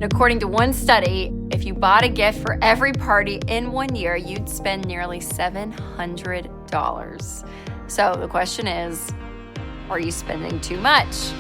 And according to one study, if you bought a gift for every party in 1 year, you'd spend nearly $700. So the question is, are you spending too much?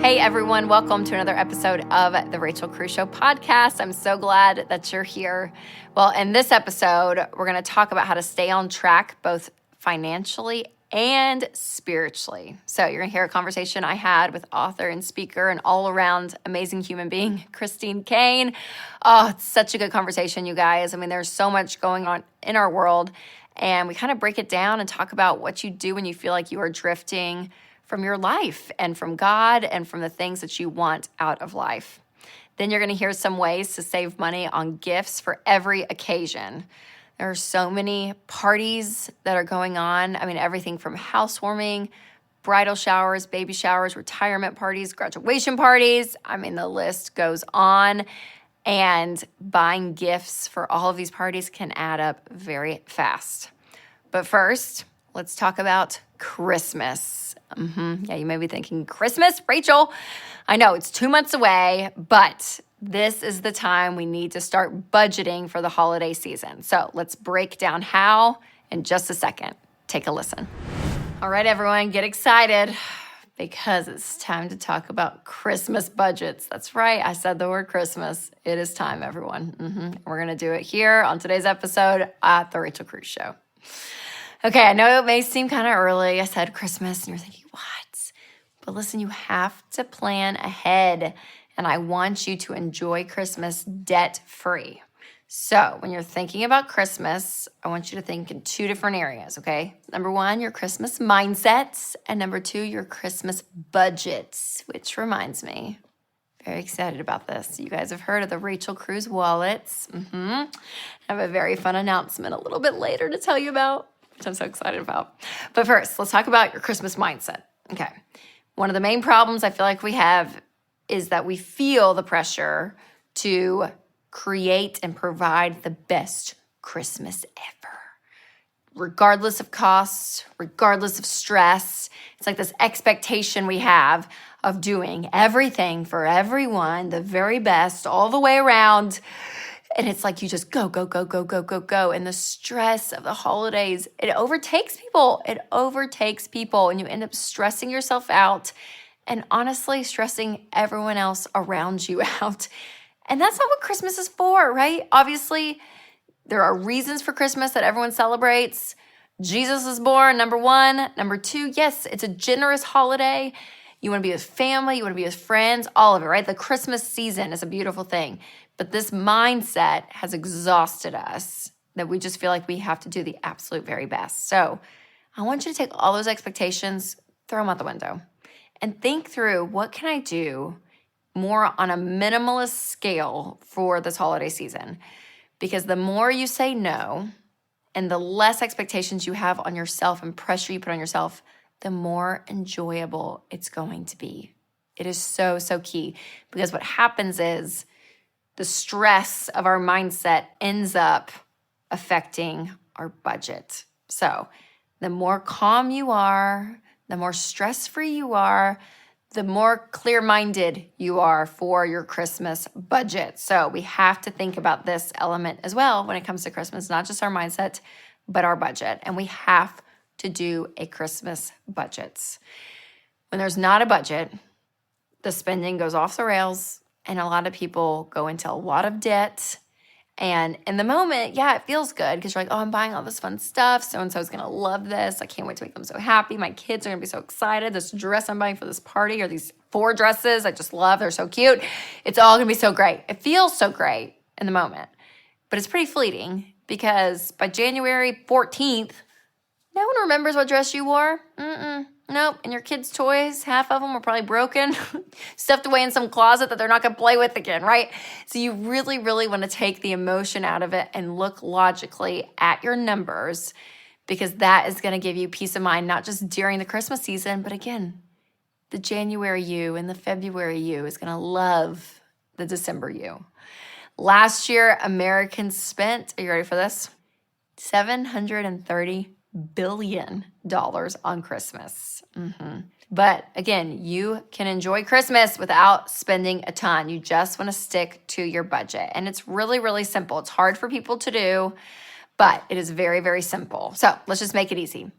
Hey everyone, welcome to another episode of the Rachel Cruze Show podcast. I'm so glad that you're here. Well, in this episode, we're going to talk about how to stay on track both financially and spiritually. So you're going to hear a conversation I had with author and speaker and all-around amazing human being, Christine Caine. Oh, it's such a good conversation, you guys. I mean, there's so much going on in our world, and we kind of break it down and talk about what you do when you feel like you are drifting from your life and from God and from the things that you want out of life. Then you're going to hear some ways to save money on gifts for every occasion. There are so many parties that are going on. I mean, everything from housewarming, bridal showers, baby showers, retirement parties, graduation parties. I mean, the list goes on. And buying gifts for all of these parties can add up very fast. But first, let's talk about Christmas. Yeah, you may be thinking, Christmas, Rachel? I know it's 2 months away, but this is the time we need to start budgeting for the holiday season. So let's break down how in just a second. Take a listen. All right, everyone, get excited because it's time to talk about Christmas budgets. That's right, I said the word Christmas. It is time, everyone. We're going to do it here on today's episode at the Rachel Cruze Show. Okay, I know it may seem kind of early. I said Christmas, and you're thinking, what? But listen, you have to plan ahead. And I want you to enjoy Christmas debt-free. So when you're thinking about Christmas, I want you to think in two different areas, okay? Number one, your Christmas mindsets. And number two, your Christmas budgets, which reminds me, very excited about this. You guys have heard of the Rachel Cruze wallets. I have a very fun announcement a little bit later to tell you about, which I'm so excited about. But first, let's talk about your Christmas mindset. Okay. One of the main problems I feel like we have is that we feel the pressure to create and provide the best Christmas ever. Regardless of costs, regardless of stress, it's like this expectation we have of doing everything for everyone, the very best, all the way around. And it's like you just go. And the stress of the holidays, it overtakes people. And you end up stressing yourself out and honestly stressing everyone else around you out. And that's not what Christmas is for, right? Obviously, there are reasons for Christmas that everyone celebrates. Jesus is born, number one. Number two, yes, it's a generous holiday. You want to be with family, you want to be with friends, all of it, right? The Christmas season is a beautiful thing. But this mindset has exhausted us that we just feel like we have to do the absolute very best. So I want you to take all those expectations, throw them out the window, and think through, what can I do more on a minimalist scale for this holiday season? Because the more you say no and the less expectations you have on yourself and pressure you put on yourself, the more enjoyable it's going to be. It is so, so key. Because what happens is the stress of our mindset ends up affecting our budget. So the more calm you are, the more stress-free you are, the more clear-minded you are for your Christmas budget. So we have to think about this element as well when it comes to Christmas, not just our mindset, but our budget. And we have to do a Christmas budget. When there's not a budget, the spending goes off the rails, and a lot of people go into a lot of debt. And in the moment, yeah, it feels good because you're like, oh, I'm buying all this fun stuff. So-and-so is going to love this. I can't wait to make them so happy. My kids are going to be so excited. This dress I'm buying for this party, or these 4 dresses I just love. They're so cute. It's all going to be so great. It feels so great in the moment. But it's pretty fleeting because by January 14th, no one remembers what dress you wore. Nope. And your kids' toys, half of them are probably broken, stuffed away in some closet that they're not going to play with again, right? So you really, really want to take the emotion out of it and look logically at your numbers, because that is going to give you peace of mind, not just during the Christmas season, but again, the January you and the February you is going to love the December you. Last year, Americans spent, are you ready for this? $730 billion on Christmas. But again, you can enjoy Christmas without spending a ton. You just want to stick to your budget. And it's really, really simple. It's hard for people to do, but it is very, very simple. So let's just make it easy.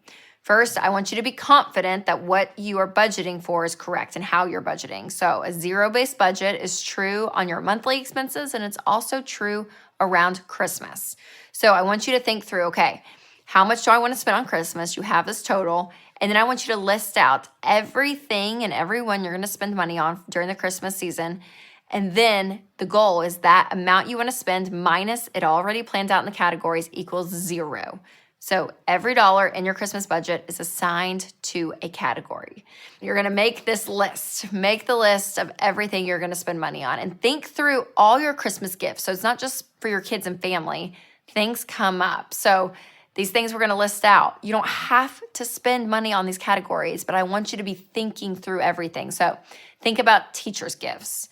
First, I want you to be confident that what you are budgeting for is correct and how you're budgeting. So a zero-based budget is true on your monthly expenses, and it's also true around Christmas. So I want you to think through, okay, how much do I want to spend on Christmas? You have this total. And then I want you to list out everything and everyone you're going to spend money on during the Christmas season. And then the goal is that amount you want to spend minus it already planned out in the categories equals 0. So every dollar in your Christmas budget is assigned to a category. You're going to make this list. Make the list of everything you're going to spend money on and think through all your Christmas gifts. So it's not just for your kids and family. Things come up. So these things we're going to list out. You don't have to spend money on these categories, but I want you to be thinking through everything. So think about teachers' gifts.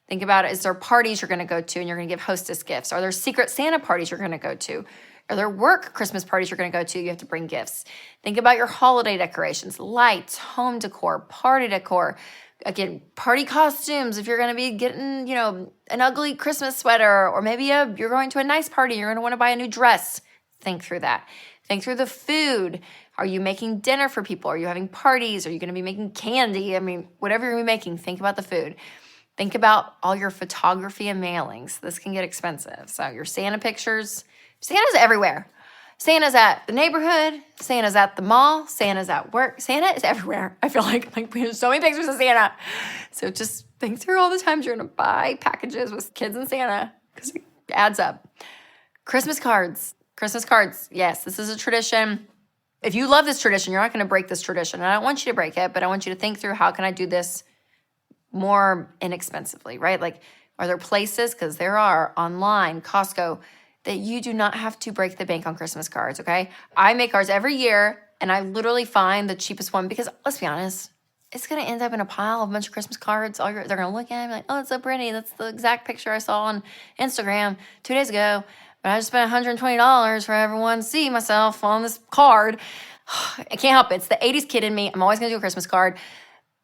Think about, is there parties you're going to go to and you're going to give hostess gifts? Are there secret Santa parties you're going to go to? Are there work Christmas parties you're going to go to? You have to bring gifts. Think about your holiday decorations, lights, home decor, party decor. Again, party costumes. If you're going to be getting, an ugly Christmas sweater, or maybe you're going to a nice party, you're going to want to buy a new dress. Think through that. Think through the food. Are you making dinner for people? Are you having parties? Are you going to be making candy? Whatever you're going to be making, think about the food. Think about all your photography and mailings. This can get expensive. So your Santa pictures, Santa's everywhere. Santa's at the neighborhood. Santa's at the mall. Santa's at work. Santa is everywhere. I feel like we have so many pictures of Santa. So just think through all the times you're going to buy packages with kids and Santa, because it adds up. Christmas cards. Yes, this is a tradition. If you love this tradition, you're not going to break this tradition. And I don't want you to break it, but I want you to think through, how can I do this more inexpensively, right? Like, are there places, because there are, online, Costco, that you do not have to break the bank on Christmas cards, okay? I make ours every year, and I literally find the cheapest one, because let's be honest, it's going to end up in a pile of a bunch of Christmas cards. They're going to look at it and be like, oh, it's so pretty. That's the exact picture I saw on Instagram 2 days ago. But I just spent $120 for everyone to see myself on this card. I can't help it. It's the 80s kid in me. I'm always going to do a Christmas card.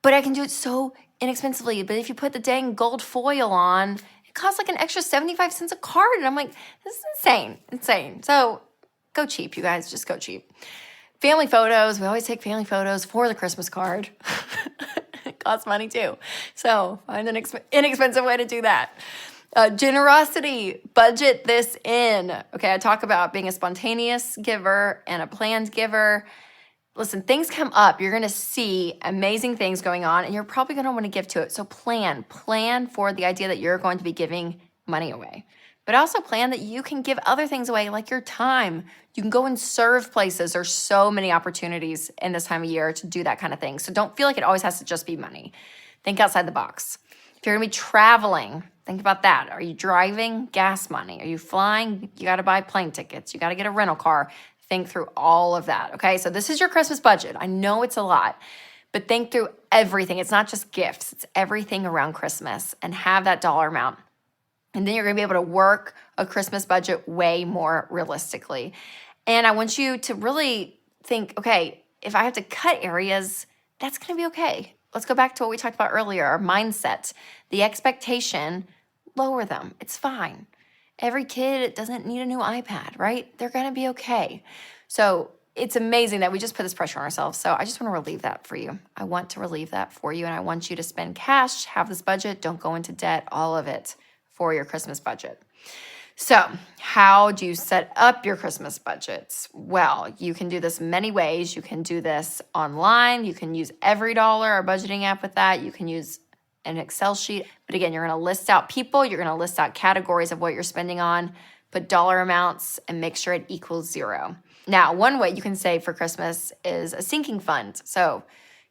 But I can do it so inexpensively. But if you put the dang gold foil on, it costs like an extra 75 cents a card. And I'm like, this is insane. So go cheap, you guys. Just go cheap. Family photos. We always take family photos for the Christmas card. It costs money too. So find an inexpensive way to do that. Generosity, budget this in. Okay, I talk about being a spontaneous giver and a planned giver. Listen, things come up. You're going to see amazing things going on, and you're probably going to want to give to it. So plan for the idea that you're going to be giving money away. But also plan that you can give other things away, like your time. You can go and serve places. There's so many opportunities in this time of year to do that kind of thing. So don't feel like it always has to just be money. Think outside the box. If you're going to be traveling, think about that. Are you driving? Gas money. Are you flying? You got to buy plane tickets. You got to get a rental car. Think through all of that, okay? So this is your Christmas budget. I know it's a lot, but think through everything. It's not just gifts. It's everything around Christmas, and have that dollar amount. And then you're going to be able to work a Christmas budget way more realistically. And I want you to really think, okay, if I have to cut areas, that's going to be okay. Let's go back to what we talked about earlier, our mindset. The expectation, lower them. It's fine. Every kid doesn't need a new iPad, right? They're going to be okay. So it's amazing that we just put this pressure on ourselves. So I just want to relieve that for you. I want to relieve that for you. And I want you to spend cash, have this budget, don't go into debt, all of it for your Christmas budget. So how do you set up your Christmas budgets? Well, you can do this many ways. You can do this online. You can use Every Dollar, our budgeting app, with that. You can use an Excel sheet. But again, you're going to list out people. You're going to list out categories of what you're spending on, put dollar amounts, and make sure it equals 0. Now, one way you can save for Christmas is a sinking fund. So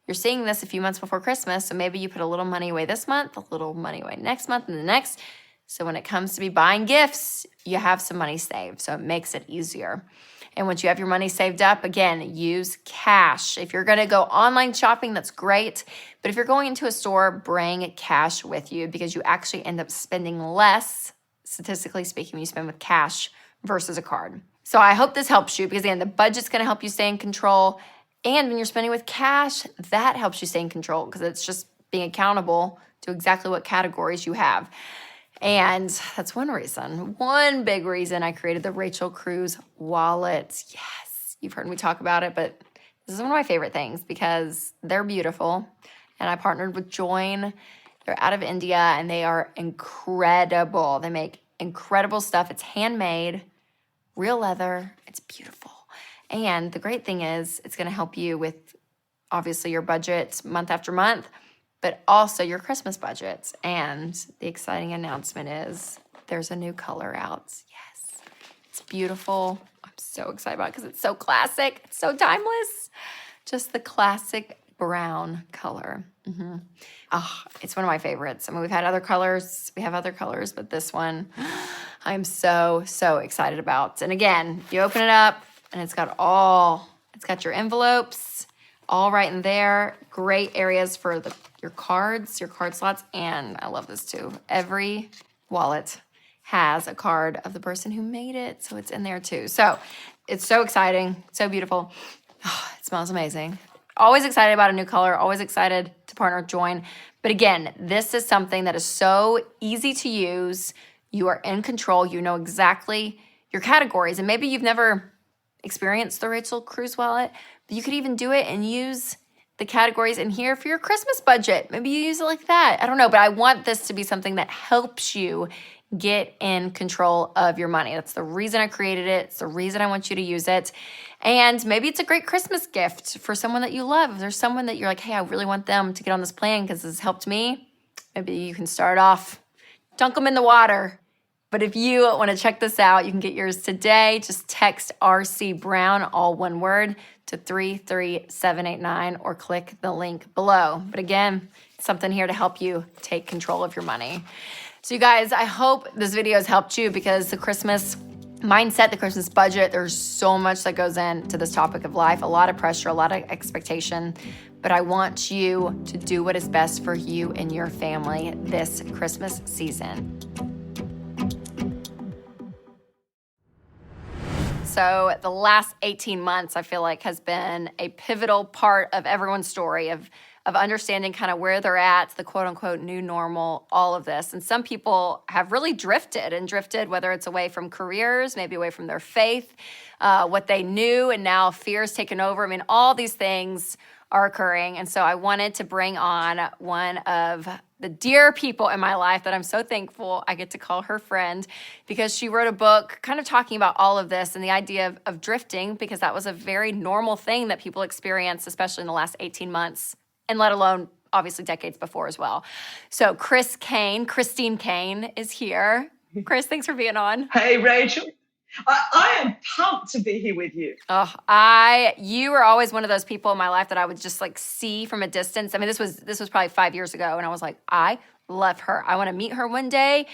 you're seeing this a few months before Christmas, so maybe you put a little money away this month, a little money away next month, and the next. So when it comes to be buying gifts, you have some money saved, so it makes it easier. And once you have your money saved up, again, use cash. If you're going to go online shopping, that's great. But if you're going into a store, bring cash with you, because you actually end up spending less, statistically speaking, when you spend with cash versus a card. So I hope this helps you because, again, the budget's going to help you stay in control. And when you're spending with cash, that helps you stay in control because it's just being accountable to exactly what categories you have. And that's one reason, one big reason I created the Rachel Cruz wallet. Yes, you've heard me talk about it, but this is one of my favorite things because they're beautiful. And I partnered with Join. They're out of India and they are incredible. They make incredible stuff. It's handmade, real leather. It's beautiful. And the great thing is it's going to help you with obviously your budget month after month, but also your Christmas budgets. And the exciting announcement is there's a new color out. Yes, it's beautiful. I'm so excited about it because it's so classic. It's so timeless. Just the classic brown color. Oh, it's one of my favorites. I mean, we've had other colors. We have other colors, but this one I'm so, so excited about. And again, you open it up and it's got your envelopes all right in there. Great areas for your cards, your card slots. And I love this too. Every wallet has a card of the person who made it. So it's in there too. So it's so exciting, so beautiful. Oh, it smells amazing. Always excited about a new color, always excited to partner with Join. But again, this is something that is so easy to use. You are in control. You know exactly your categories. And maybe you've never experienced the Rachel Cruz wallet, but you could even do it and use the categories in here for your Christmas budget. Maybe you use it like that. I don't know, but I want this to be something that helps you get in control of your money. That's the reason I created it. It's the reason I want you to use it. And maybe it's a great Christmas gift for someone that you love. If there's someone that you're like, hey, I really want them to get on this plan because this has helped me, maybe you can start off, dunk them in the water. But if you want to check this out, you can get yours today. Just text RC Brown, all one word, to 33789 or click the link below. But again, something here to help you take control of your money. So you guys, I hope this video has helped you because the Christmas mindset, the Christmas budget, there's so much that goes into this topic of life, a lot of pressure, a lot of expectation, but I want you to do what is best for you and your family this Christmas season. So the last 18 months, I feel like, has been a pivotal part of everyone's story of understanding kind of where they're at, the quote-unquote new normal, all of this. And some people have really drifted, whether it's away from careers, maybe away from their faith, what they knew, and now fear's taken over. I mean, all these things are occurring. And so I wanted to bring on one of the dear people in my life that I'm so thankful I get to call her friend because she wrote a book kind of talking about all of this and the idea of drifting, because that was a very normal thing that people experienced, especially in the last 18 months, and let alone obviously decades before as well. So Christine Caine is here. Chris, thanks for being on. Hey, Rachel. I am pumped to be here with you. You were always one of those people in my life that I would just like see from a distance. I mean, this was probably 5 years ago, and I was like, I love her. I want to meet her one day.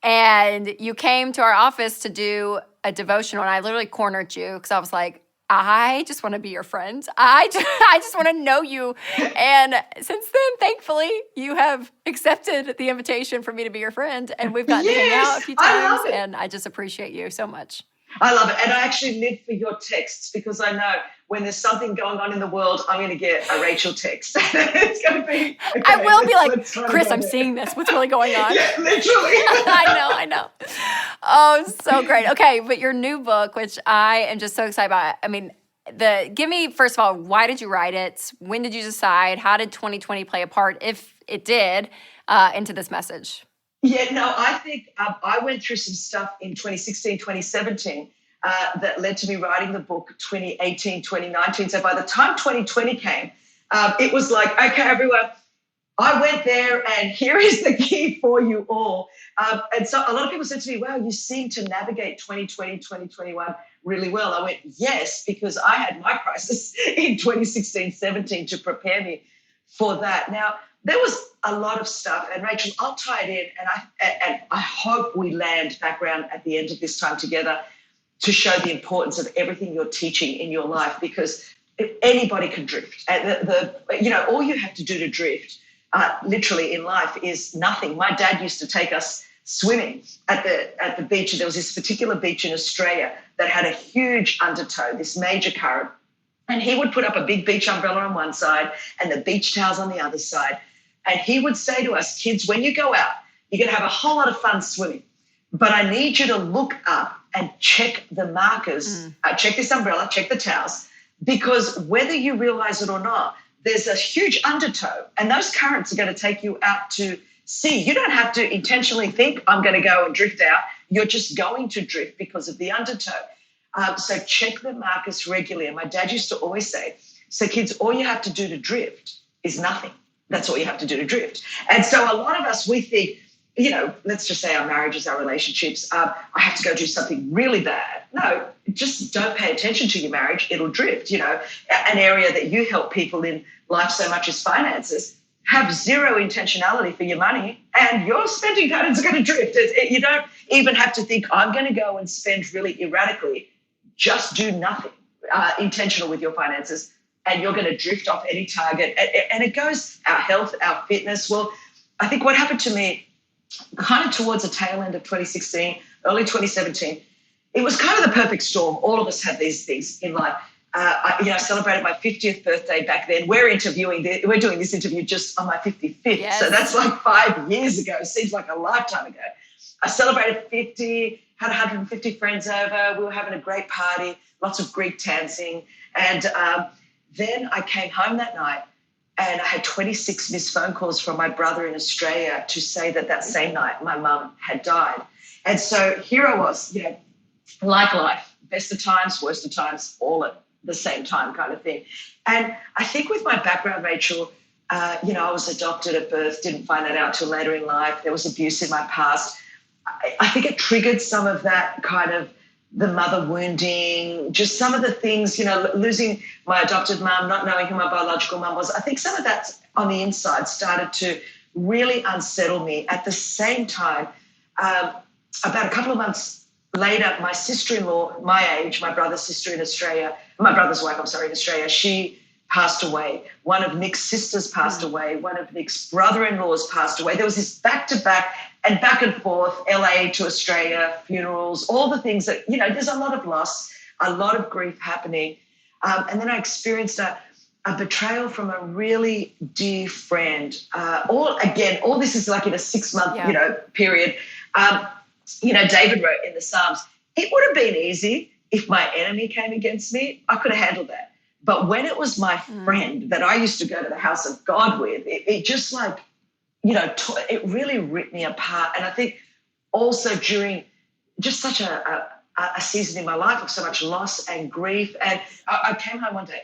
And you came to our office to do a devotional, and I literally cornered you because I was like, I just want to be your friend. I just want to know you. And since then, thankfully, you have accepted the invitation for me to be your friend. And we've gotten to hang out a few times. And I just appreciate you so much. I love it. And I actually live for your texts because I know when there's something going on in the world, I'm going to get a Rachel text. It's going to be... Okay, I will be like, Chris, I'm seeing this. What's really going on? Yeah, literally. I know. Oh, so great. Okay, but your new book, which I am just so excited about. I mean, give me, first of all, why did you write it? When did you decide? How did 2020 play a part, if it did, into this message? Yeah, no, I think I went through some stuff in 2016, 2017 that led to me writing the book 2018, 2019. So by the time 2020 came, it was like, okay, everyone, I went there and here is the key for you all. And so a lot of people said to me, wow, you seem to navigate 2020, 2021 really well. I went, yes, because I had my crisis in 2016, 17 to prepare me for that. Now, there was a lot of stuff, and Rachel, I'll tie it in, and I hope we land back around at the end of this time together to show the importance of everything you're teaching in your life, because anybody can drift. All you have to do to drift, literally in life, is nothing. My dad used to take us swimming at the beach. And there was this particular beach in Australia that had a huge undertow, this major current. And he would put up a big beach umbrella on one side and the beach towels on the other side. And he would say to us, kids, when you go out, you're going to have a whole lot of fun swimming. But I need you to look up and check the markers, check this umbrella, check the towels, because whether you realize it or not, there's a huge undertow and those currents are going to take you out to sea. You don't have to intentionally think, I'm going to go and drift out. You're just going to drift because of the undertow. So check the markers regularly. And my dad used to always say, so kids, all you have to do to drift is nothing. That's all you have to do to drift. And so a lot of us, we think, you know, let's just say our marriages, our relationships, I have to go do something really bad. No, just don't pay attention to your marriage. It'll drift. You know, an area that you help people in life so much as finances, have zero intentionality for your money and your spending patterns are going to drift. You don't even have to think, I'm going to go and spend really erratically. Just do nothing intentional with your finances and you're going to drift off any target. And it goes our health, our fitness. Well, I think what happened to me kind of towards the tail end of 2016, early 2017, it was kind of the perfect storm. All of us have these things in life. I celebrated my 50th birthday back then. We're doing this interview just on my 55th. Yes. So that's like 5 years ago. Seems like a lifetime ago. I celebrated 50, had 150 friends over. We were having a great party, lots of Greek dancing. And then I came home that night and I had 26 missed phone calls from my brother in Australia to say that same night my mum had died. And so here I was, you know, like life, best of times, worst of times, all at the same time kind of thing. And I think with my background, Rachel, I was adopted at birth, didn't find that out till later in life. There was abuse in my past. I think it triggered some of that kind of the mother wounding, just some of the things, you know, losing my adopted mum, not knowing who my biological mum was. I think some of that on the inside started to really unsettle me. At the same time, about a couple of months later, my sister-in-law, my age, my brother's sister in Australia, my brother's wife, in Australia, she passed away. One of Nick's sisters passed away. One of Nick's brother-in-laws passed away. There was this back-to-back and back and forth, LA to Australia, funerals, all the things that, you know, there's a lot of loss, a lot of grief happening. And then I experienced a betrayal from a really dear friend. All this is like in a 6-month, period. David wrote in the Psalms, it would have been easy if my enemy came against me. I could have handled that. But when it was my friend that I used to go to the house of God with, it just like, it really ripped me apart. And I think also during just such a season in my life of so much loss and grief. And I came home one day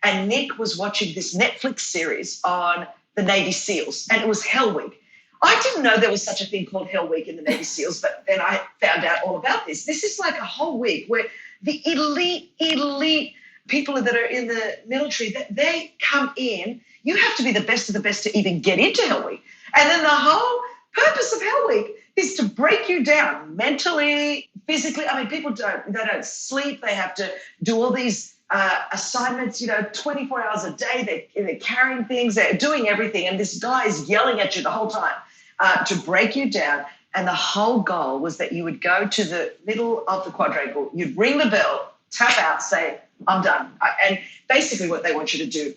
and Nick was watching this Netflix series on the Navy SEALs, and it was Hell Week. I didn't know there was such a thing called Hell Week in the Navy SEALs, but then I found out all about this. This is like a whole week where the elite people that are in the military, that they come in. You have to be the best of the best to even get into Hell Week. And then the whole purpose of Hell Week is to break you down mentally, physically. I mean, people don't sleep. They have to do all these assignments, 24 hours a day. They're carrying things. They're doing everything. And this guy is yelling at you the whole time to break you down. And the whole goal was that you would go to the middle of the quadrangle. You'd ring the bell, tap out, say, I'm done. And basically what they want you to do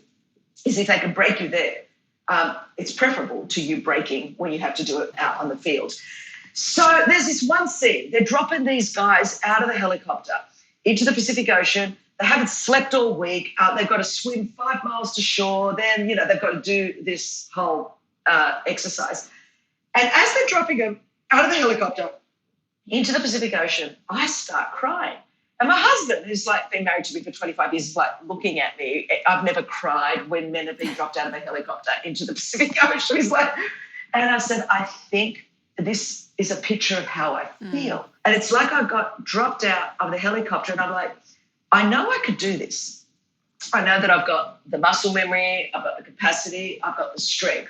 is if they can break you there, it's preferable to you breaking when you have to do it out on the field. So there's this one scene. They're dropping these guys out of the helicopter into the Pacific Ocean. They haven't slept all week. They've got to swim 5 miles to shore. Then, they've got to do this whole exercise. And as they're dropping them out of the helicopter into the Pacific Ocean, I start crying. And my husband, who's like been married to me for 25 years, is like looking at me. I've never cried when men have been dropped out of a helicopter into the Pacific Ocean. He's like, and I said, I think this is a picture of how I feel. And it's like I got dropped out of the helicopter and I'm like, I know I could do this. I know that I've got the muscle memory, I've got the capacity, I've got the strength.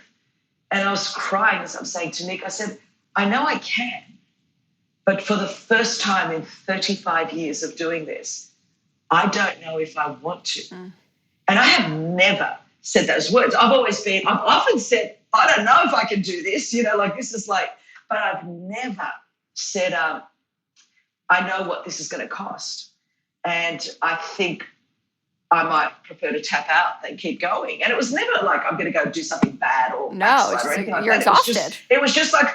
And I was crying as I'm saying to Nick, I said, I know I can. But for the first time in 35 years of doing this, I don't know if I want to. And I have never said those words. I've often said, I don't know if I can do this. This is like, but I've never said, I know what this is going to cost. And I think I might prefer to tap out than keep going. And it was never like I'm going to go do something bad or backslide or anything like you're that. exhausted. It was just like,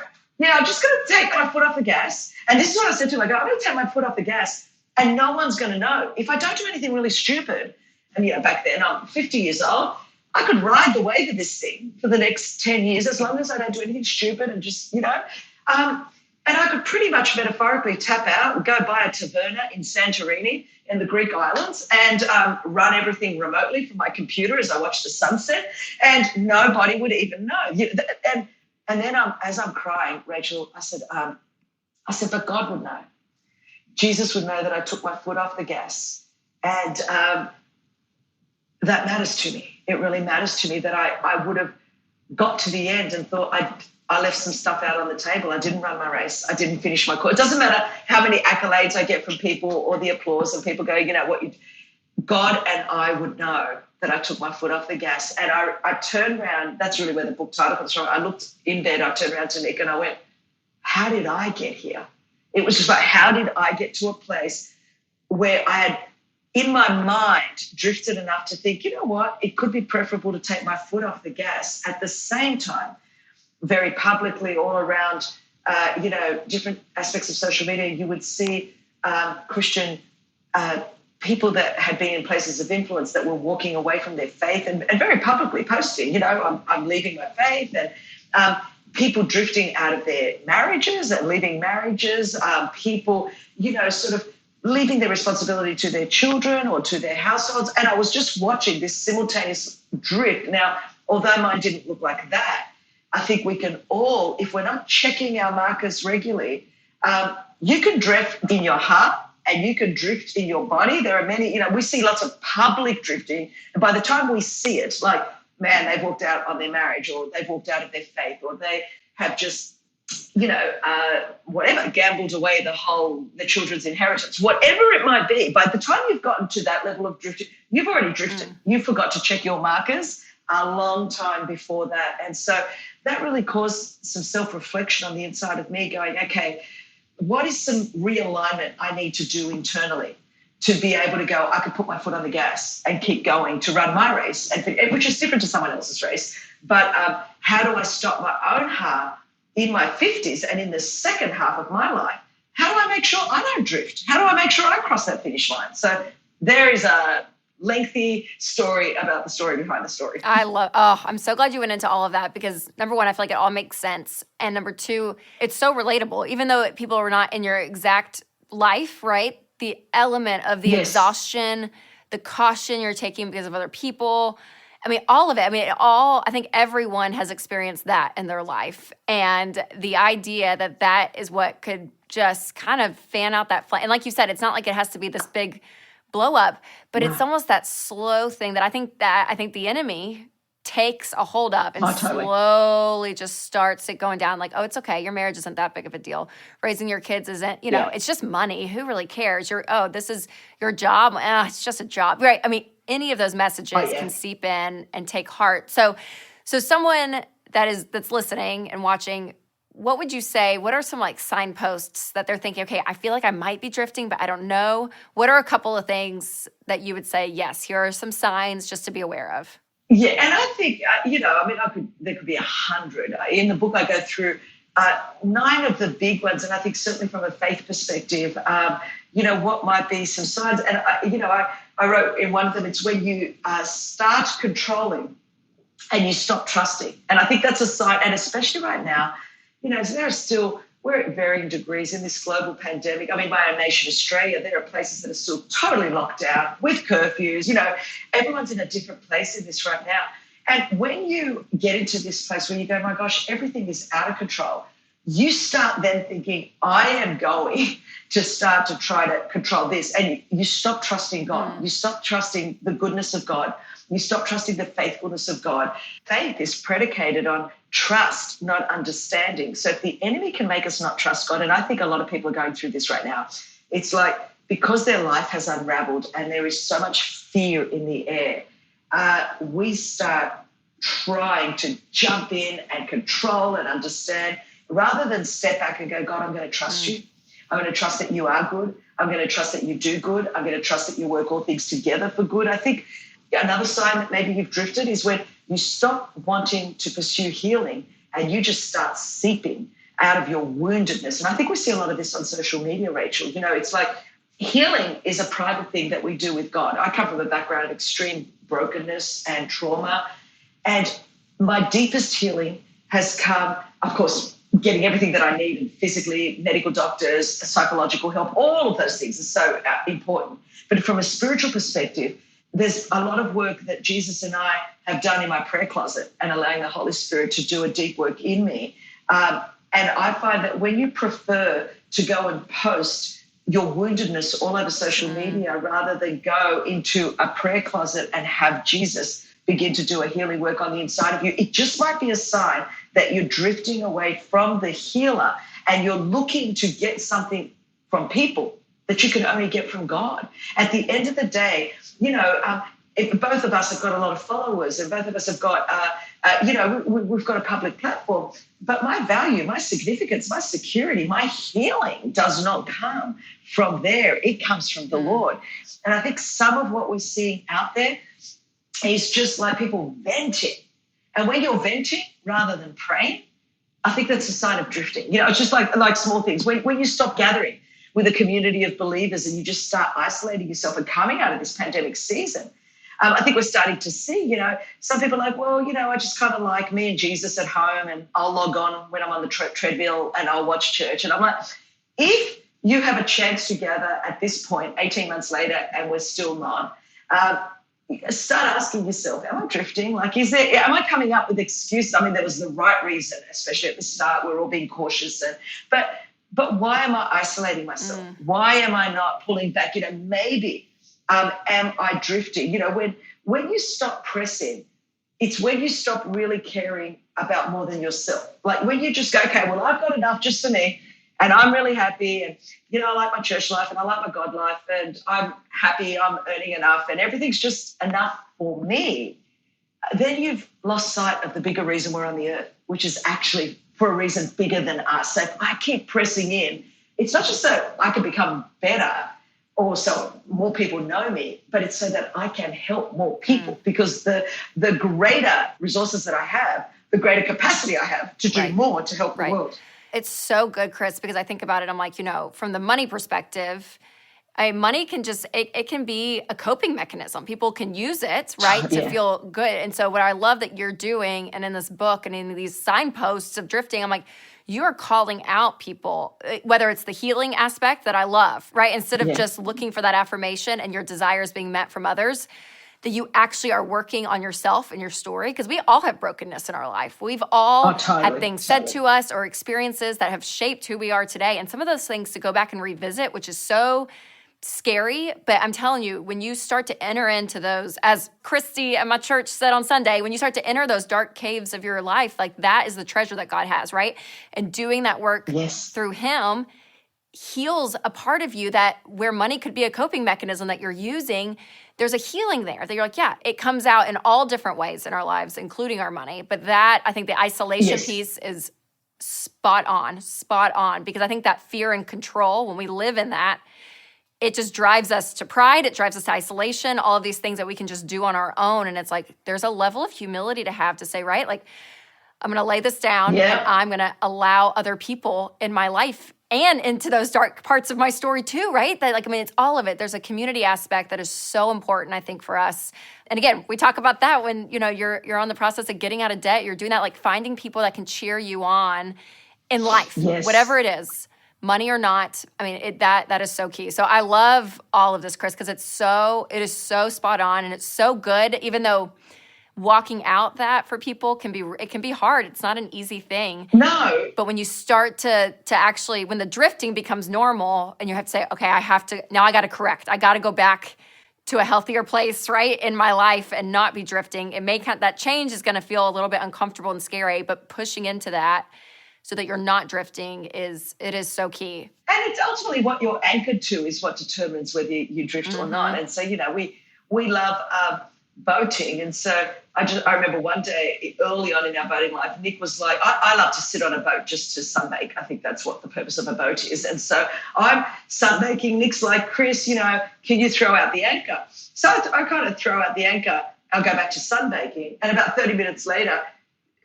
I'm just going to take my foot off the gas. And this is what I said to him. I go, I'm going to take my foot off the gas and no one's going to know. If I don't do anything really stupid, and, back then I'm 50 years old, I could ride the wave of this thing for the next 10 years as long as I don't do anything stupid and just, and I could pretty much metaphorically tap out and go buy a taverna in Santorini in the Greek islands and run everything remotely from my computer as I watch the sunset, and nobody would even know. And then as I'm crying, Rachel, I said, but God would know. Jesus would know that I took my foot off the gas. And that matters to me. It really matters to me that I would have got to the end and thought I left some stuff out on the table. I didn't run my race. I didn't finish my course. It doesn't matter how many accolades I get from people or the applause and people go, God and I would know that I took my foot off the gas. And I turned around. That's really where the book title comes from. I looked in bed. I turned around to Nick and I went, how did I get here? It was just like, how did I get to a place where I had, in my mind, drifted enough to think, it could be preferable to take my foot off the gas. At the same time, very publicly all around, different aspects of social media, you would see Christian people that had been in places of influence that were walking away from their faith and very publicly posting, I'm leaving my faith, and people drifting out of their marriages and leaving marriages, people, sort of leaving their responsibility to their children or to their households. And I was just watching this simultaneous drift. Now, although mine didn't look like that, I think we can all, if we're not checking our markers regularly, you can drift in your heart and you can drift in your body. There are many, we see lots of public drifting. And by the time we see it, like, man, they've walked out on their marriage or they've walked out of their faith or they have just, whatever, gambled away the children's inheritance, whatever it might be. By the time you've gotten to that level of drifting, you've already drifted. You forgot to check your markers a long time before that. And so that really caused some self-reflection on the inside of me going, okay, what is some realignment I need to do internally to be able to go, I could put my foot on the gas and keep going to run my race, which is different to someone else's race. But how do I stop my own heart in my 50s and in the second half of my life? How do I make sure I don't drift? How do I make sure I cross that finish line? So there is a lengthy story about the story behind the story. I'm so glad you went into all of that because number one, I feel like it all makes sense. And number two, it's so relatable, even though people are not in your exact life, right? The element of the exhaustion, the caution you're taking because of other people. I mean, all of it. I think everyone has experienced that in their life. And the idea that is what could just kind of fan out that flame. And like you said, it's not like it has to be this big blow up, but it's almost that slow thing that I think the enemy takes a hold up and slowly just starts it going down like, oh, it's okay. Your marriage isn't that big of a deal. Raising your kids isn't, it's just money. Who really cares? This is your job. It's just a job. Right. I mean, any of those messages can seep in and take heart. So someone that's listening and watching, what would you say, what are some like signposts that they're thinking, okay, I feel like I might be drifting, but I don't know. What are a couple of things that you would say, yes, here are some signs just to be aware of? Yeah, and I think, there could be 100. In the book, I go through 9 of the big ones, and I think certainly from a faith perspective, what might be some signs. And, I wrote in one of them, it's when you start controlling and you stop trusting. And I think that's a sign, and especially right now, we're at varying degrees in this global pandemic. I mean, my own nation, Australia, there are places that are still totally locked down with curfews. Everyone's in a different place in this right now. And when you get into this place where you go, my gosh, everything is out of control, you start then thinking, I am going to start to try to control this. And you stop trusting God. You stop trusting the goodness of God. You stop trusting the faithfulness of God. Faith is predicated on trust, not understanding. So if the enemy can make us not trust God, and I think a lot of people are going through this right now, it's like because their life has unraveled and there is so much fear in the air, we start trying to jump in and control and understand rather than step back and go, God, I'm going to trust you. I'm going to trust that you are good. I'm going to trust that you do good. I'm going to trust that you work all things together for good. I think another sign that maybe you've drifted is when you stop wanting to pursue healing and you just start seeping out of your woundedness. And I think we see a lot of this on social media, Rachel. It's like healing is a private thing that we do with God. I come from a background of extreme brokenness and trauma. And my deepest healing has come, of course, getting everything that I need, physically, medical doctors, psychological help, all of those things are so important. But from a spiritual perspective, there's a lot of work that Jesus and I have done in my prayer closet and allowing the Holy Spirit to do a deep work in me. And I find that when you prefer to go and post your woundedness all over social media rather than go into a prayer closet and have Jesus begin to do a healing work on the inside of you, it just might be a sign that you're drifting away from the healer and you're looking to get something from people that you can only get from God. At the end of the day, if both of us have got a lot of followers and both of us have got, we've got a public platform, but my value, my significance, my security, my healing does not come from there. It comes from the Lord. And I think some of what we're seeing out there is just like people venting. And when you're venting rather than praying, I think that's a sign of drifting. It's just like small things. When you stop gathering with a community of believers and you just start isolating yourself and coming out of this pandemic season, I think we're starting to see, some people are like, well, I just kind of like me and Jesus at home and I'll log on when I'm on the treadmill and I'll watch church. And I'm like, if you have a chance to gather at this point, 18 months later, and we're still not, start asking yourself, am I drifting? Like, am I coming up with excuses? I mean, there was the right reason, especially at the start, we're all being cautious. But why am I isolating myself? Why am I not pulling back? Maybe am I drifting? When you stop pressing, it's when you stop really caring about more than yourself. Like when you just go, okay, well, I've got enough just for me and I'm really happy and, I like my church life and I like my God life and I'm happy, I'm earning enough and everything's just enough for me. Then you've lost sight of the bigger reason we're on the earth, which is actually for a reason bigger than us. So if I keep pressing in, it's not just so I can become better or so more people know me, but it's so that I can help more people because the greater resources that I have, the greater capacity I have to do more to help the world. It's so good, Chris, because I think about it, I'm like, from the money perspective, money can just, it can be a coping mechanism. People can use it, right, to feel good. And so what I love that you're doing and in this book and in these signposts of drifting, I'm like, you are calling out people, whether it's the healing aspect that I love, right? Instead of just looking for that affirmation and your desires being met from others, that you actually are working on yourself and your story, because we all have brokenness in our life. We've all had things said to us or experiences that have shaped who we are today. And some of those things to go back and revisit, which is so scary, but I'm telling you, when you start to enter into those, as Christy at my church said on Sunday, when you start to enter those dark caves of your life, like that is the treasure that God has, right? And doing that work through Him heals a part of you that where money could be a coping mechanism that you're using, there's a healing there that you're like, yeah, it comes out in all different ways in our lives, including our money. But that, I think the isolation piece is spot on, because I think that fear and control, when we live in that, it just drives us to pride. It drives us to isolation, all of these things that we can just do on our own. And it's like, there's a level of humility to have to say, right? Like, I'm going to lay this down and I'm going to allow other people in my life and into those dark parts of my story too, right? That, like, I mean, it's all of it. There's a community aspect that is so important, I think, for us. And again, we talk about that when, you're on the process of getting out of debt, you're doing that, like finding people that can cheer you on in life, whatever it is. Money or not, I mean, that is so key. So I love all of this, Chris, because it is so spot on and it's so good, even though walking out that for people can be hard. It's not an easy thing. No. But when you start to actually, when the drifting becomes normal and you have to say, okay, now I got to correct. I got to go back to a healthier place, right, in my life and not be drifting. That change is going to feel a little bit uncomfortable and scary, but pushing into that so that you're not drifting is so key. And it's ultimately what you're anchored to is what determines whether you drift or not. And so, we love boating. And so I remember one day early on in our boating life, Nick was like, I love to sit on a boat just to sunbake. I think that's what the purpose of a boat is. And so I'm sunbaking. Nick's like, Chris, can you throw out the anchor? So I kind of throw out the anchor. I'll go back to sunbaking. And about 30 minutes later,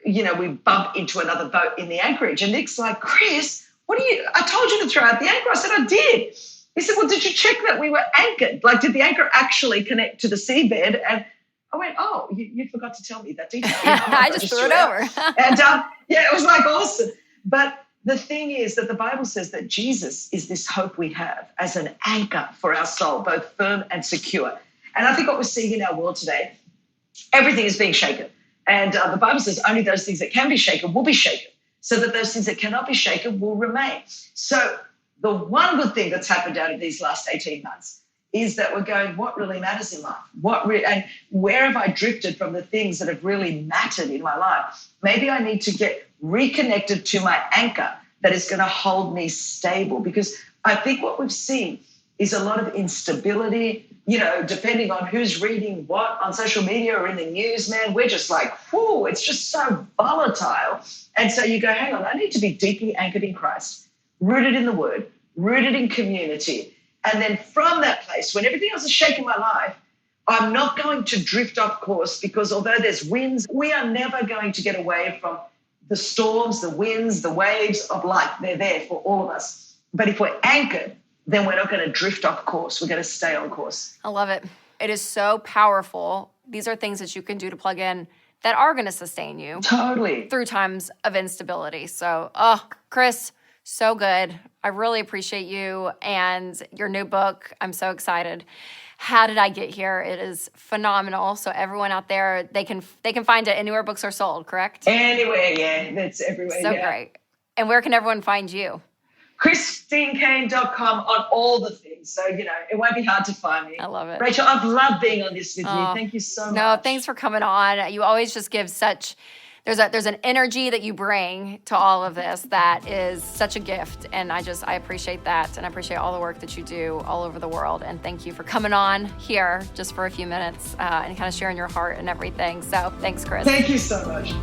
we bump into another boat in the anchorage. And Nick's like, Chris, I told you to throw out the anchor. I said, I did. He said, well, did you check that we were anchored? Like, did the anchor actually connect to the seabed? And I went, oh, you forgot to tell me that detail. I just threw it over. And it was like awesome. But the thing is that the Bible says that Jesus is this hope we have as an anchor for our soul, both firm and secure. And I think what we're seeing in our world today, everything is being shaken. And the Bible says only those things that can be shaken will be shaken, so that those things that cannot be shaken will remain. So the one good thing that's happened out of these last 18 months is that we're going, what really matters in life? And where have I drifted from the things that have really mattered in my life? Maybe I need to get reconnected to my anchor that is going to hold me stable, because I think what we've seen is a lot of instability, depending on who's reading what on social media or in the news, man. We're just like, whoo, it's just so volatile. And so you go, hang on, I need to be deeply anchored in Christ, rooted in the word, rooted in community. And then from that place, when everything else is shaking my life, I'm not going to drift off course, because although there's winds, we are never going to get away from the storms, the winds, the waves of life. They're there for all of us. But if we're anchored, then we're not going to drift off course. We're going to stay on course. I love it. It is so powerful. These are things that you can do to plug in that are going to sustain you. Totally. Through times of instability. So, Chris, so good. I really appreciate you and your new book. I'm so excited. How Did I Get Here? It is phenomenal. So everyone out there, they can find it anywhere books are sold, correct? Anywhere, yeah. That's everywhere. So great. And where can everyone find you? ChristineCaine.com on all the things. So, it won't be hard to find me. I love it. Rachel, I've loved being on this with you. Thank you so much. No, thanks for coming on. You always just give there's an energy that you bring to all of this that is such a gift. And I appreciate that. And I appreciate all the work that you do all over the world. And thank you for coming on here just for a few minutes and kind of sharing your heart and everything. So thanks, Chris. Thank you so much.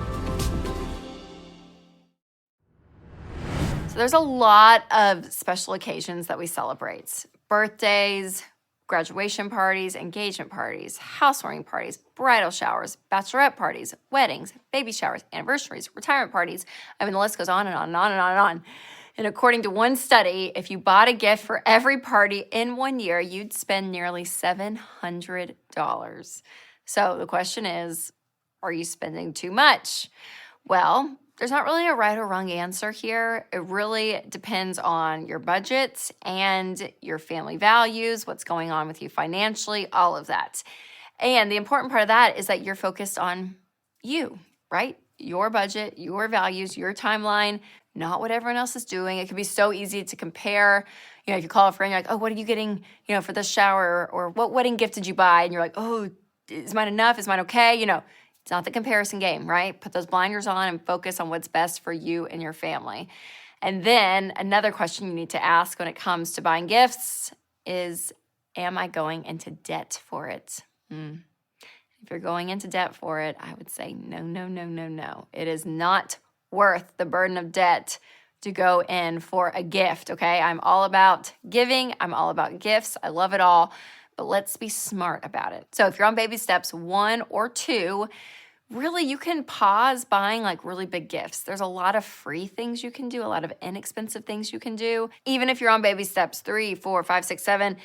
So there's a lot of special occasions that we celebrate. Birthdays, graduation parties, engagement parties, housewarming parties, bridal showers, bachelorette parties, weddings, baby showers, anniversaries, retirement parties. I mean, the list goes on and on and on and on and on. And according to one study, if you bought a gift for every party in 1 year, you'd spend nearly $700. So the question is, are you spending too much? Well, there's not really a right or wrong answer here. It really depends on your budget and your family values, what's going on with you financially, all of that. And the important part of that is that you're focused on you, right? Your budget, your values, your timeline, not what everyone else is doing. It can be so easy to compare. If you call a friend, you're like, oh, what are you getting, for this shower? Or what wedding gift did you buy? And you're like, oh, is mine enough? Is mine okay? It's not the comparison game, right? Put those blinders on and focus on what's best for you and your family. And then another question you need to ask when it comes to buying gifts is, am I going into debt for it? If you're going into debt for it, I would say no, no, no, no, no. It is not worth the burden of debt to go in for a gift, okay? I'm all about giving. I'm all about gifts. I love it all. But let's be smart about it. So if you're on baby steps 1 or 2, really you can pause buying like really big gifts. There's a lot of free things you can do, a lot of inexpensive things you can do. Even if you're on baby steps 3, 4, 5, 6, 7,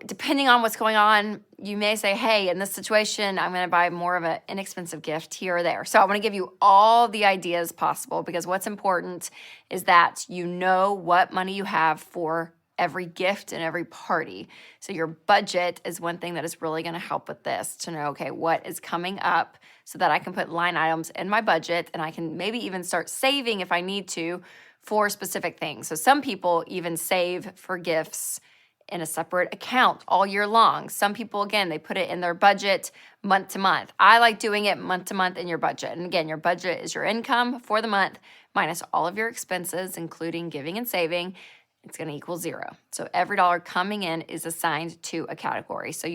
depending on what's going on, you may say, hey, in this situation, I'm going to buy more of an inexpensive gift here or there. So I want to give you all the ideas possible, because what's important is that you know what money you have for every gift and every party. So your budget is one thing that is really going to help with this, to know, okay, what is coming up, so that I can put line items in my budget, and I can maybe even start saving if I need to for specific things. So some people even save for gifts in a separate account all year long. Some people, again, they put it in their budget month to month. I like doing it month to month in your budget. And again, your budget is your income for the month minus all of your expenses, including giving and saving. It's going to equal 0. So every dollar coming in is assigned to a category. So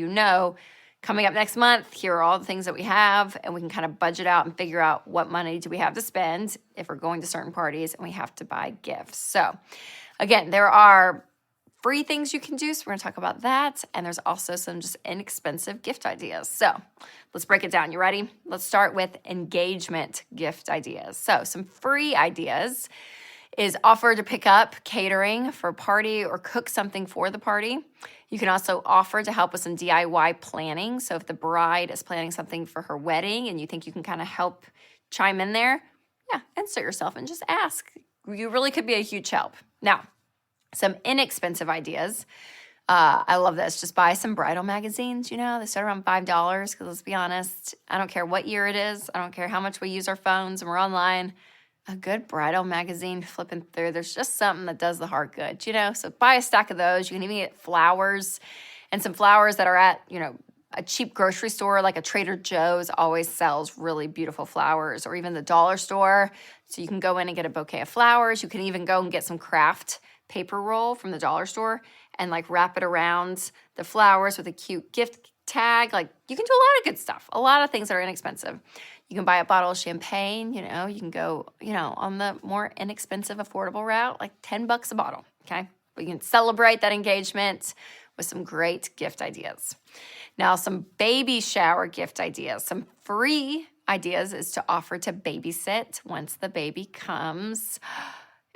coming up next month, here are all the things that we have, and we can kind of budget out and figure out what money do we have to spend if we're going to certain parties and we have to buy gifts. So again, there are free things you can do, so we're going to talk about that, and there's also some just inexpensive gift ideas. So let's break it down. You ready? Let's start with engagement gift ideas. So some free ideas is offer to pick up catering for a party or cook something for the party. You can also offer to help with some DIY planning. So if the bride is planning something for her wedding and you think you can kind of help chime in there, yeah, insert yourself and just ask. You really could be a huge help. Now, some inexpensive ideas. I love this. Just buy some bridal magazines. They start around $5 because let's be honest, I don't care what year it is. I don't care how much we use our phones and we're online. A good bridal magazine flipping through, there's just something that does the heart good, So buy a stack of those. You can even get flowers and some flowers that are at, a cheap grocery store like a Trader Joe's always sells really beautiful flowers, or even the dollar store. So you can go in and get a bouquet of flowers. You can even go and get some craft paper roll from the dollar store and wrap it around the flowers with a cute gift tag. You can do a lot of good stuff, a lot of things that are inexpensive. You can buy a bottle of champagne, you can go, on the more inexpensive, affordable route, like $10 a bottle, okay? But you can celebrate that engagement with some great gift ideas. Now, some baby shower gift ideas, some free ideas is to offer to babysit once the baby comes.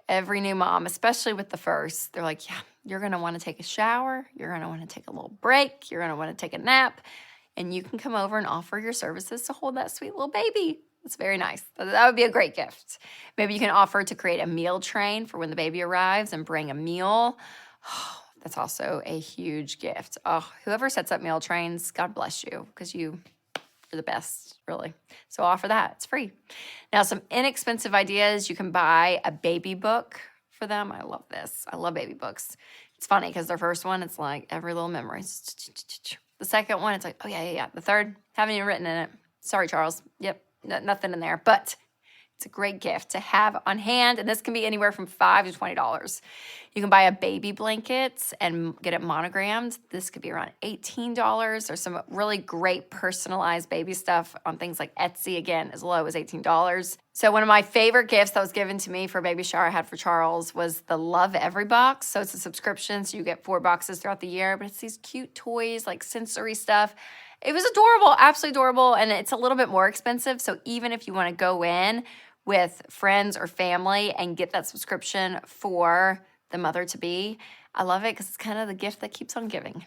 Every new mom, especially with the first, they're like, yeah, you're going to want to take a shower. You're going to want to take a little break. You're going to want to take a nap. And you can come over and offer your services to hold that sweet little baby. It's very nice. That would be a great gift. Maybe you can offer to create a meal train for when the baby arrives and bring a meal. Oh, that's also a huge gift. Oh, whoever sets up meal trains, God bless you, because you're the best, really. So offer that. It's free. Now, some inexpensive ideas. You can buy a baby book for them. I love this. I love baby books. It's funny because their first one, it's like every little memory. The second one, it's like, oh, yeah. The third, haven't even written in it. Sorry, Charles. Yep, nothing in there. But it's a great gift to have on hand, and this can be anywhere from $5 to $20. You can buy a baby blanket and get it monogrammed. This could be around $18. There's some really great personalized baby stuff on things like Etsy, again, as low as $18. So one of my favorite gifts that was given to me for a baby shower I had for Charles was the Love Every box. So it's a subscription, so you get 4 boxes throughout the year, but it's these cute toys, like sensory stuff. It was adorable, absolutely adorable, and it's a little bit more expensive. So even if you want to go in with friends or family and get that subscription for the mother-to-be, I love it because it's kind of the gift that keeps on giving.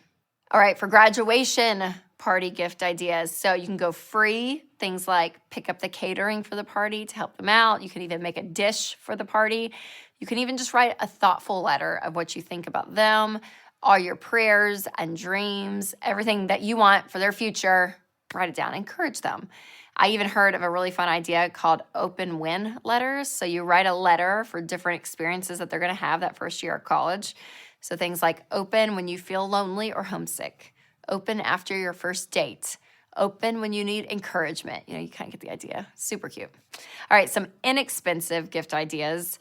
All right, for graduation party gift ideas. So you can go free, things like pick up the catering for the party to help them out. You can even make a dish for the party. You can even just write a thoughtful letter of what you think about them, all your prayers and dreams, everything that you want for their future. Write it down, encourage them. I even heard of a really fun idea called open win letters. So you write a letter for different experiences that they're going to have that first year of college. So things like open when you feel lonely or homesick, open after your first date, open when you need encouragement. You kind of get the idea. Super cute. All right, some inexpensive gift ideas.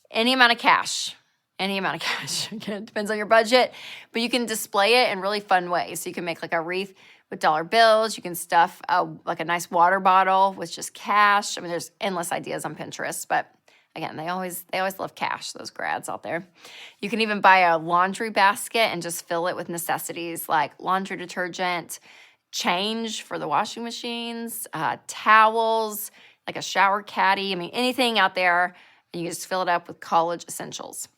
Any amount of cash. Again, it depends on your budget, but you can display it in really fun ways. So you can make like a wreath with dollar bills. You can stuff like a nice water bottle with just cash. I mean, there's endless ideas on Pinterest, but again, they always love cash, those grads out there. You can even buy a laundry basket and just fill it with necessities like laundry detergent, change for the washing machines, towels, like a shower caddy. I mean, anything out there, and you just fill it up with college essentials.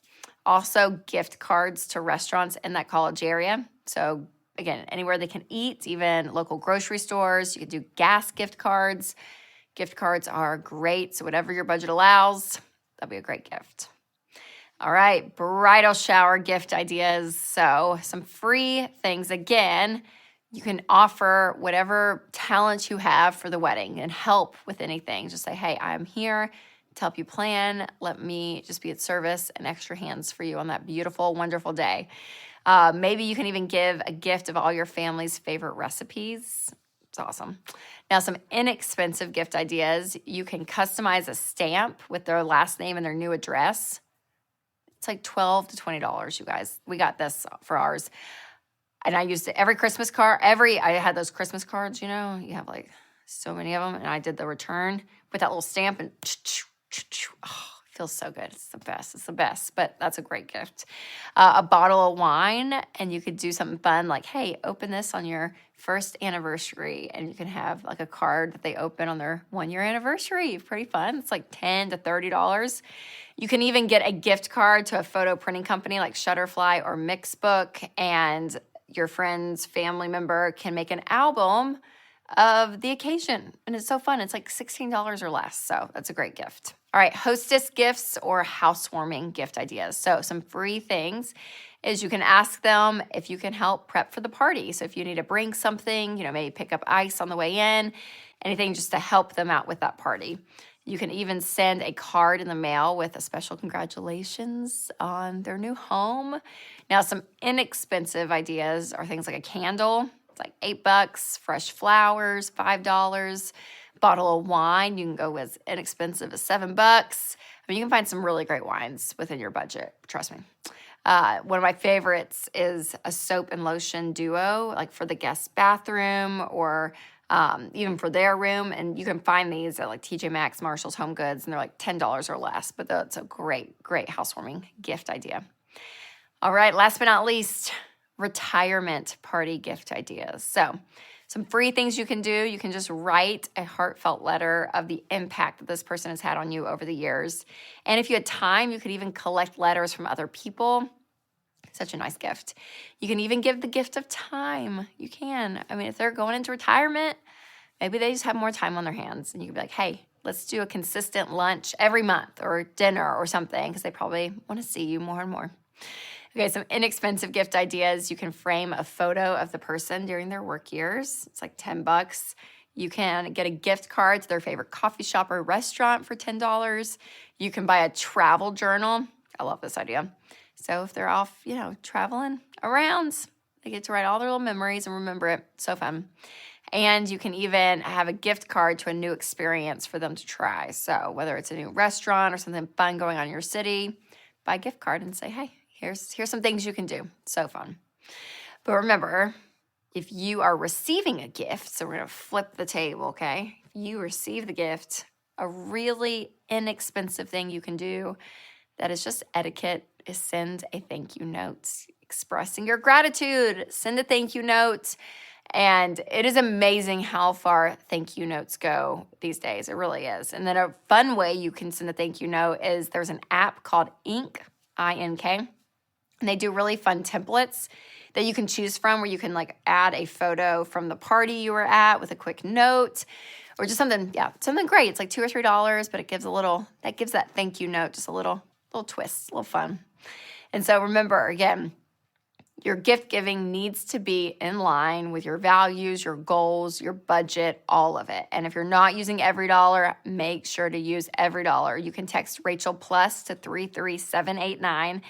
Also, gift cards to restaurants in that college area. So again, anywhere they can eat, even local grocery stores. You can do gas gift cards. Gift cards are great. So whatever your budget allows, that'll be a great gift. All right, bridal shower gift ideas. So some free things. Again, you can offer whatever talent you have for the wedding and help with anything. Just say, hey, I'm here to help you plan. Let me just be at service and extra hands for you on that beautiful, wonderful day. Maybe you can even give a gift of all your family's favorite recipes. It's awesome. Now, some inexpensive gift ideas. You can customize a stamp with their last name and their new address. It's like $12 to $20, you guys. We got this for ours. And I used it every Christmas card. I had those Christmas cards, you have like so many of them. And I did the return with that little stamp and oh, it feels so good. It's the best. It's the best. But that's a great gift. A bottle of wine, and you could do something fun like, hey, open this on your first anniversary, and you can have like a card that they open on their 1-year anniversary. Pretty fun. It's like $10 to $30. You can even get a gift card to a photo printing company like Shutterfly or Mixbook, and your friend's family member can make an album of the occasion. And it's so fun. It's like $16 or less. So that's a great gift. All right, hostess gifts or housewarming gift ideas. So some free things is you can ask them if you can help prep for the party. So if you need to bring something, maybe pick up ice on the way in, anything just to help them out with that party. You can even send a card in the mail with a special congratulations on their new home. Now, some inexpensive ideas are things like a candle. It's like $8, fresh flowers, $5, bottle of wine. You can go as inexpensive as $7. I mean, you can find some really great wines within your budget. Trust me. One of my favorites is a soap and lotion duo, like for the guest bathroom or even for their room. And you can find these at like TJ Maxx, Marshall's, Home Goods, and they're like $10 or less. But that's a great, great housewarming gift idea. All right, last but not least, retirement party gift ideas. So some free things you can do. You can just write a heartfelt letter of the impact that this person has had on you over the years. And if you had time, you could even collect letters from other people. Such a nice gift. You can even give the gift of time. You can. I mean, if they're going into retirement, maybe they just have more time on their hands. And you can be like, hey, let's do a consistent lunch every month or dinner or something, because they probably want to see you more and more. Okay, some inexpensive gift ideas. You can frame a photo of the person during their work years. It's like $10. You can get a gift card to their favorite coffee shop or restaurant for $10. You can buy a travel journal. I love this idea. So if they're off, traveling around, they get to write all their little memories and remember it. So fun. And you can even have a gift card to a new experience for them to try. So whether it's a new restaurant or something fun going on in your city, buy a gift card and say, hey, here's some things you can do. So fun. But remember, if you are receiving a gift, so we're going to flip the table, okay? If you receive the gift, a really inexpensive thing you can do that is just etiquette is send a thank you note, expressing your gratitude. Send a thank you note. And it is amazing how far thank you notes go these days. It really is. And then a fun way you can send a thank you note is there's an app called Ink, I-N-K. And they do really fun templates that you can choose from where you can like add a photo from the party you were at with a quick note or just something great. It's like $2 or $3, but it gives that thank you note just a little twist, a little fun. And so remember, again, your gift giving needs to be in line with your values, your goals, your budget, all of it. And if you're not using every dollar, make sure to use every dollar. You can text Rachel Plus to 33789.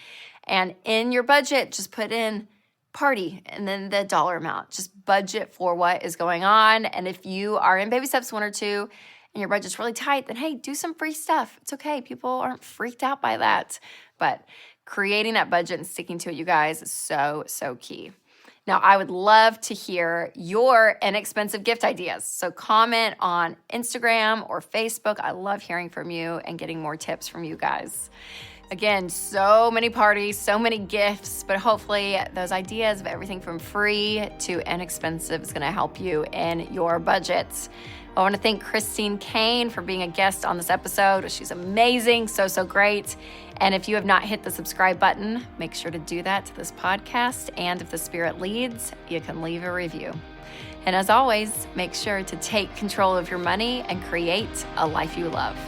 And in your budget, just put in party and then the dollar amount. Just budget for what is going on. And if you are in baby steps 1 or 2 and your budget's really tight, then hey, do some free stuff. It's okay. People aren't freaked out by that. But creating that budget and sticking to it, you guys, is so, so key. Now, I would love to hear your inexpensive gift ideas. So comment on Instagram or Facebook. I love hearing from you and getting more tips from you guys. Again, so many parties, so many gifts, but hopefully those ideas of everything from free to inexpensive is going to help you in your budgets. I want to thank Christine Caine for being a guest on this episode. She's amazing, so great. And if you have not hit the subscribe button, make sure to do that to this podcast. And if the Spirit leads, you can leave a review. And as always, make sure to take control of your money and create a life you love.